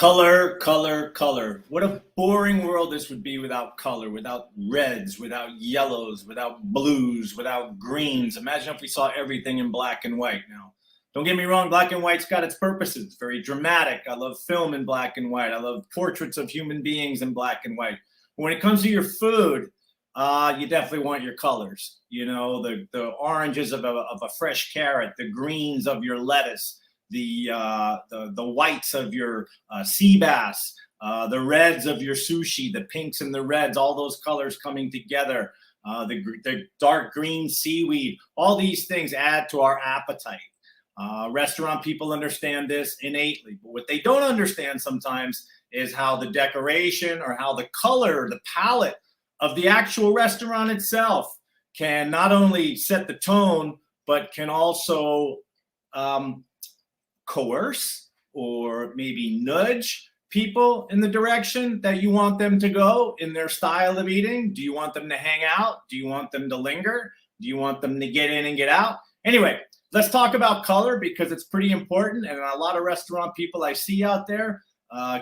Color, color, color. What a boring world this would be without color, without reds, without yellows, without blues, without greens. Imagine if we saw everything in black and white now. Don't get me wrong, black and white's got its purposes. It's very dramatic. I love film in black and white. I love portraits of human beings in black and white. But when it comes to your food, you definitely want your colors. You know, the oranges of a fresh carrot, the greens of your lettuce, the whites of your sea bass, the reds of your sushi, the pinks and the reds, all those colors coming together, the dark green seaweed, all these things add to our appetite. Restaurant people understand this innately, but what they don't understand sometimes is how the decoration or how the color, the palette of the actual restaurant itself can not only set the tone, but can also coerce or maybe nudge people in the direction that you want them to go in their style of eating. Do you want them to hang out? Do you want them to linger? Do you want them to get in and get out? Anyway, let's talk about color because it's pretty important. And a lot of restaurant people I see out there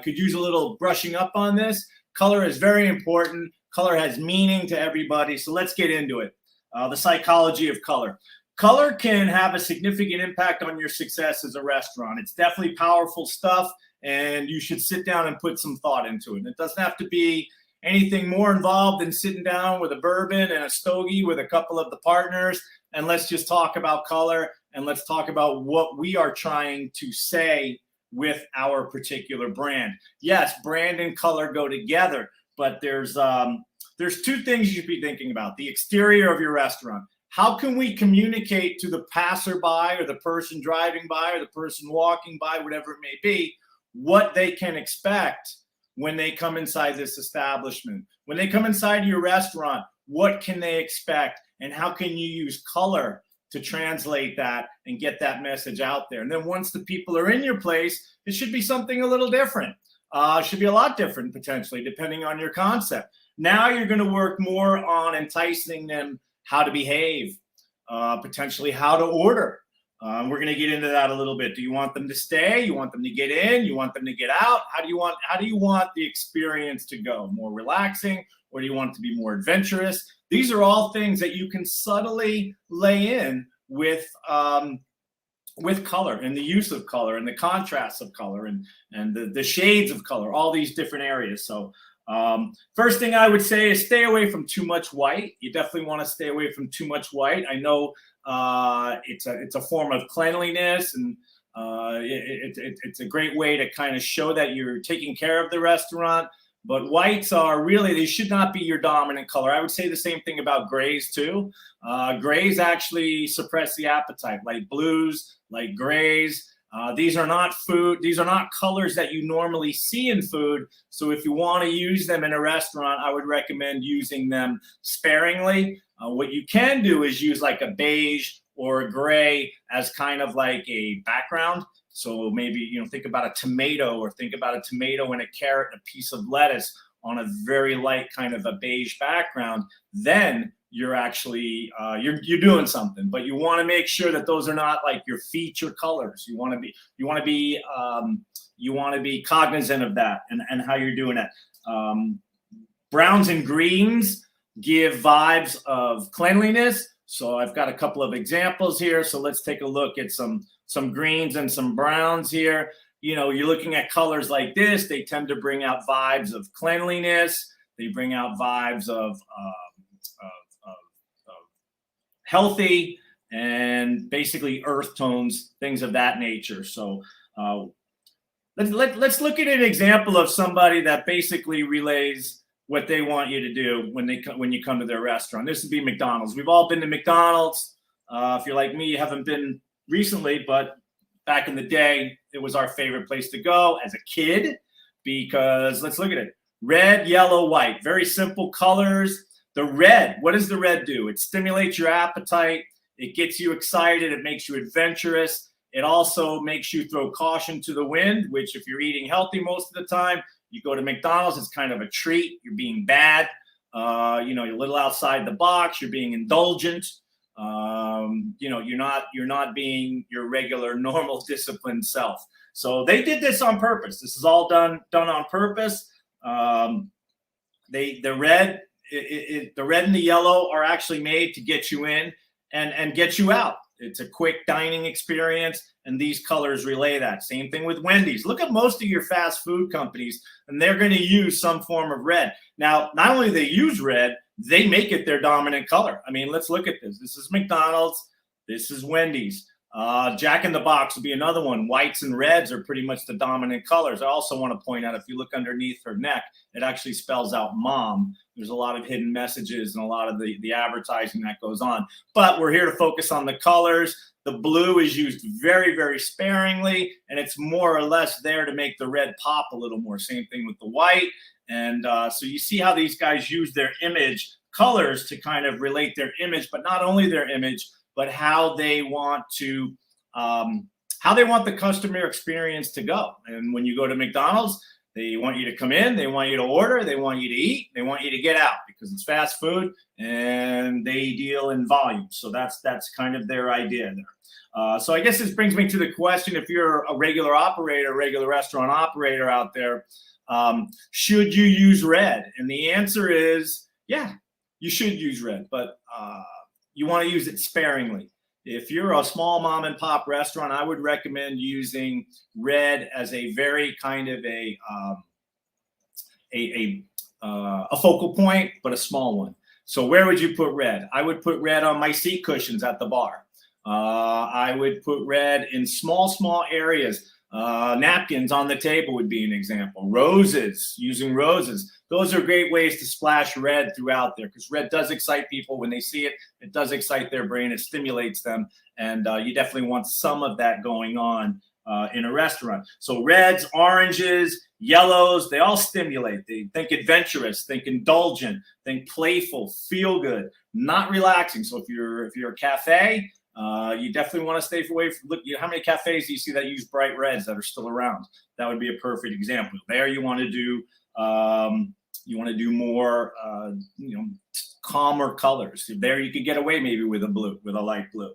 could use a little brushing up on this. Color is very important. Color has meaning to everybody. So let's get into it. The psychology of color. Color can have a significant impact on your success as a restaurant. It's definitely powerful stuff, and you should sit down and put some thought into it. And it doesn't have to be anything more involved than sitting down with a bourbon and a stogie with a couple of the partners, and let's just talk about color, and let's talk about what we are trying to say with our particular brand. Yes, brand and color go together, but there's two things you should be thinking about. The exterior of your restaurant. How can we communicate to the passerby or the person driving by or the person walking by, whatever it may be, what they can expect when they come inside this establishment? When they come inside your restaurant, what can they expect? And how can you use color to translate that and get that message out there? And then once the people are in your place, it should be something a little different. It should be a lot different potentially, depending on your concept. Now you're going to work more on enticing them how to behave, potentially how to order. We're going to get into that a little bit. Do you want them to stay? You want them to get in? You want them to get out? How do you want the experience to go? More relaxing, or do you want it to be more adventurous? These are all things that you can subtly lay in with color and the use of color and the contrasts of color and the shades of color, all these different areas. So first thing I would say is stay away from too much white. You definitely want to stay away from too much white. I know it's a form of cleanliness, and it's a great way to kind of show that you're taking care of the restaurant. But whites are really, they should not be your dominant color. I would say the same thing about grays too. Grays actually suppress the appetite, like blues, like grays. These are not colors that you normally see in food. So if you want to use them in a restaurant, I would recommend using them sparingly. What you can do is use like a beige or a gray as kind of like a background. So maybe, think about a tomato, or think about a tomato and a carrot and a piece of lettuce on a very light kind of a beige background. Then you're actually you're doing something, but you want to make sure that those are not like your feature colors. You want to be cognizant of that and how you're doing it. Browns and greens give vibes of cleanliness. So I've got a couple of examples here. So let's take a look at some greens and some browns here. You're looking at colors like this. They tend to bring out vibes of cleanliness. They bring out vibes of healthy and basically earth tones, things of that nature. So let's look at an example of somebody that basically relays what they want you to do when you come to their restaurant. This would be McDonald's. We've all been to McDonald's. If you're like me, you haven't been recently, but back in the day, it was our favorite place to go as a kid, because let's look at it. Red, yellow, white, very simple colors. The red, what does the red do? It stimulates your appetite. It gets you excited. It makes you adventurous. It also makes you throw caution to the wind, which if you're eating healthy most of the time, you go to McDonald's, it's kind of a treat. You're being bad. You're a little outside the box. You're being indulgent. You're not being your regular, normal, disciplined self. So they did this on purpose. This is all done on purpose. The red and the yellow are actually made to get you in and get you out. It's a quick dining experience, and these colors relay that. Same thing with Wendy's. Look at most of your fast food companies, and they're going to use some form of red. Now, not only do they use red, they make it their dominant color. I mean, let's look at this. This is McDonald's. This is Wendy's. Jack in the Box would be another one. Whites and reds are pretty much the dominant colors. I also want to point out, if you look underneath her neck, it actually spells out mom. There's a lot of hidden messages and a lot of the advertising that goes on. But we're here to focus on the colors. The blue is used very, very sparingly, and it's more or less there to make the red pop a little more. Same thing with the white. And so you see how these guys use their image colors to kind of relate their image, but not only their image, but how they want to, how they want the customer experience to go. And when you go to McDonald's, they want you to come in, they want you to order, they want you to eat, they want you to get out, because it's fast food and they deal in volume. So that's kind of their idea there. So I guess this brings me to the question: if you're a regular operator, regular restaurant operator out there, should you use red? And the answer is, yeah, you should use red, but you want to use it sparingly. If you're a small mom and pop restaurant, I would recommend using red as a very kind of a focal point, but a small one. So where would you put red? I would put red on my seat cushions at the bar. I would put red in small areas. Napkins on the table would be an example. Roses, using roses. Those are great ways to splash red throughout there, because red does excite people when they see it. It does excite their brain. It stimulates them. And you definitely want some of that going on in a restaurant. So reds, oranges, yellows, they all stimulate. They think adventurous, think indulgent, think playful, feel good, not relaxing. So if you're a cafe, you definitely want to stay away from, look, how many cafes do you see that use bright reds that are still around? That would be a perfect example. There you want to do more, calmer colors. There you could get away maybe with a light blue.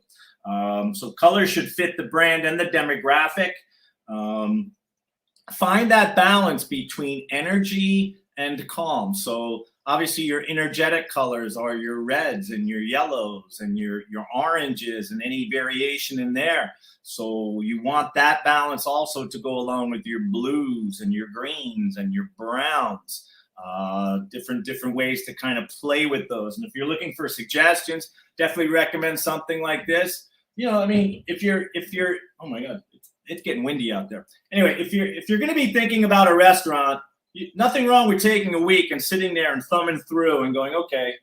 So colors should fit the brand and the demographic. Find that balance between energy and calm. So obviously your energetic colors are your reds and your yellows and your oranges and any variation in there. So you want that balance also to go along with your blues and your greens and your browns. Different ways to kind of play with those. And if you're looking for suggestions, definitely recommend something like this. If you're, oh my God, it's getting windy out there. Anyway, if you're going to be thinking about a restaurant, nothing wrong with taking a week and sitting there and thumbing through and going, okay,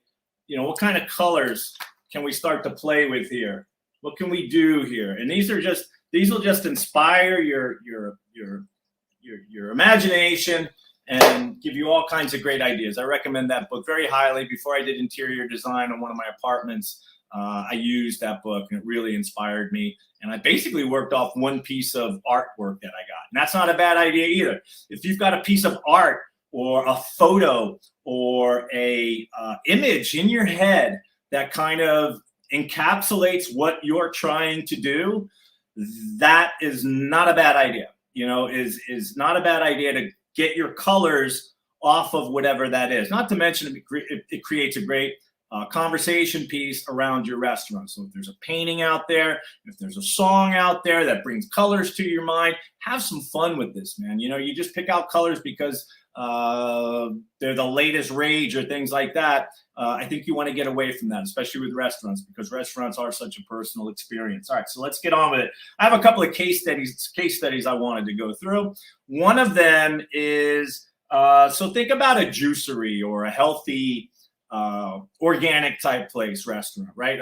what kind of colors can we start to play with here? What can we do here? And these will just inspire your imagination and give you all kinds of great ideas. I recommend that book very highly. Before I did interior design on one of my apartments, I used that book, and it really inspired me. And I basically worked off one piece of artwork that I got. And that's not a bad idea either. If you've got a piece of art or a photo or a image in your head that kind of encapsulates what you're trying to do, that is not a bad idea. Is not a bad idea to get your colors off of whatever that is. Not to mention it creates a great conversation piece around your restaurant. So if there's a painting out there, if there's a song out there that brings colors to your mind, have some fun with this, man. You just pick out colors because they're the latest rage or things like that. I think you want to get away from that, especially with restaurants, because restaurants are such a personal experience. All right, so let's get on with it. I have a couple of case studies I wanted to go through. One of them is, so think about a juicery or a healthy organic type place, restaurant, right?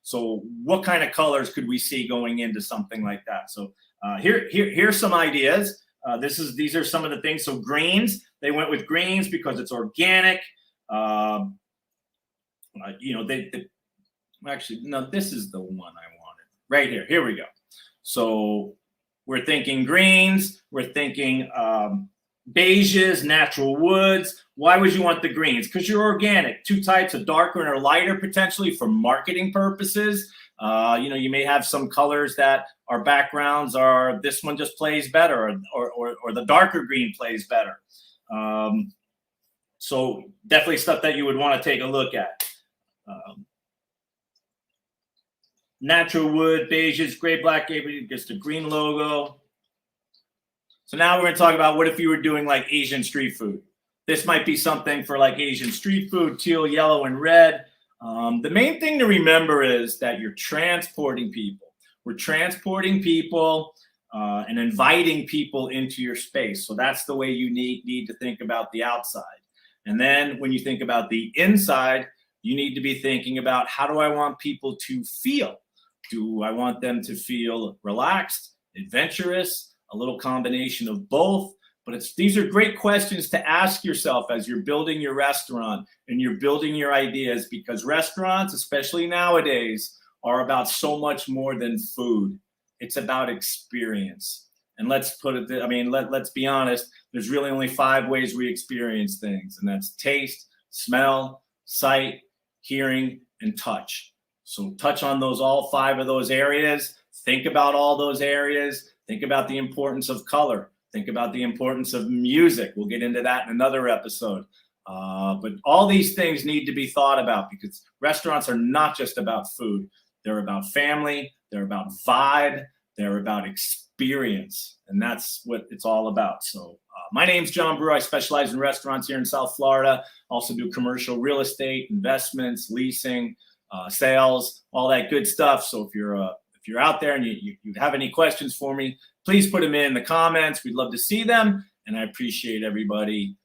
So what kind of colors could we see going into something like that? So here's some ideas. These are some of the things. So greens, they went with greens because it's organic. Actually, no, this is the one I wanted right here. Here we go. So we're thinking greens. We're thinking beiges, natural woods. Why would you want the greens? Because you're organic. Two types, a darker and a lighter, potentially for marketing purposes. You may have some colors that our backgrounds are, this one just plays better, or the darker green plays better. So definitely stuff that you would want to take a look at. Natural wood, beiges, gray, black, just a green logo. So now we're going to talk about what if you were doing like Asian street food. This might be something for like Asian street food, teal, yellow, and red. The main thing to remember is that you're transporting people. We're transporting people and inviting people into your space. So that's the way you need to think about the outside. And then when you think about the inside, you need to be thinking about, how do I want people to feel? Do I want them to feel relaxed, adventurous, a little combination of both? But these are great questions to ask yourself as you're building your restaurant and you're building your ideas, because restaurants, especially nowadays, are about so much more than food. It's about experience. And let's put it, let's be honest, there's really only 5 ways we experience things, and that's taste, smell, sight, hearing, and touch. So touch on all 5 of those areas. Think about all those areas. Think about the importance of color. Think about the importance of music. We'll get into that in another episode. But all these things need to be thought about, because restaurants are not just about food. They're about family. They're about vibe. They're about experience. And that's what it's all about. So my name's John Brewer. I specialize in restaurants here in South Florida. Also do commercial real estate, investments, leasing, sales, all that good stuff. So if you're out there and you have any questions for me, please put them in the comments. We'd love to see them. And I appreciate everybody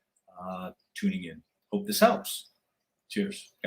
tuning in. Hope this helps. Cheers.